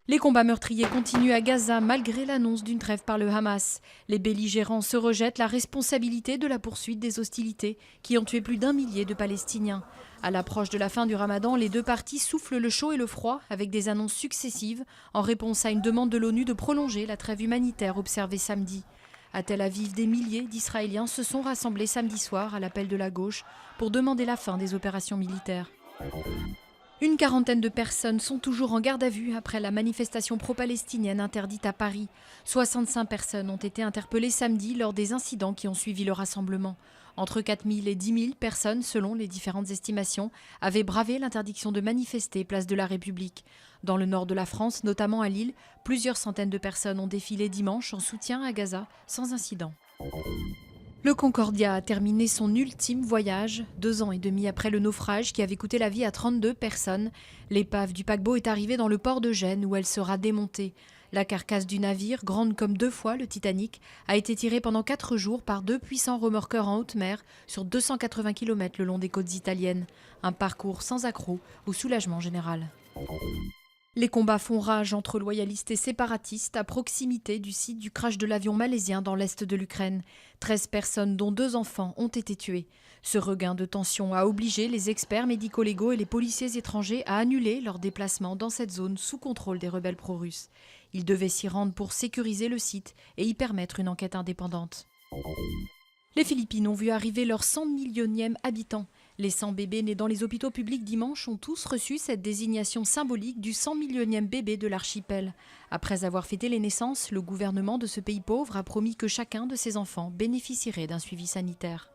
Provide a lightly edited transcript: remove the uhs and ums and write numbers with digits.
Les combats meurtriers continuent à Gaza malgré l'annonce d'une trêve par le Hamas. Les belligérants se rejettent la responsabilité de la poursuite des hostilités qui ont tué plus d'1 millier de Palestiniens. À l'approche de la fin du Ramadan, les deux parties soufflent le chaud et le froid avec des annonces successives en réponse à une demande de l'ONU de prolonger la trêve humanitaire observée samedi. À Tel Aviv, des milliers d'Israéliens se sont rassemblés samedi soir à l'appel de la gauche pour demander la fin des opérations militaires. Une quarantaine de personnes sont toujours en garde à vue après la manifestation pro-palestinienne interdite à Paris. 65 personnes ont été interpellées samedi lors des incidents qui ont suivi le rassemblement. Entre 4 000 et 10 000 personnes, selon les différentes estimations, avaient bravé l'interdiction de manifester place de la République. Dans le nord de la France, notamment à Lille, plusieurs centaines de personnes ont défilé dimanche en soutien à Gaza, sans incident. Le Concordia a terminé son ultime voyage, 2 ans et demi après le naufrage qui avait coûté la vie à 32 personnes. L'épave du paquebot est arrivée dans le port de Gênes où elle sera démontée. La carcasse du navire, grande comme 2 fois le Titanic, a été tirée pendant 4 jours par 2 puissants remorqueurs en haute mer sur 280 km le long des côtes italiennes. Un parcours sans accroc ou soulagement général. Les combats font rage entre loyalistes et séparatistes à proximité du site du crash de l'avion malaisien dans l'est de l'Ukraine. 13 personnes, dont 2 enfants, ont été tuées. Ce regain de tension a obligé les experts médico-légaux et les policiers étrangers à annuler leurs déplacements dans cette zone sous contrôle des rebelles pro-russes. Ils devaient s'y rendre pour sécuriser le site et y permettre une enquête indépendante. Les Philippines ont vu arriver leur 100 millionième habitant. Les 100 bébés nés dans les hôpitaux publics dimanche ont tous reçu cette désignation symbolique du 100 millionième bébé de l'archipel. Après avoir fêté les naissances, le gouvernement de ce pays pauvre a promis que chacun de ses enfants bénéficierait d'un suivi sanitaire.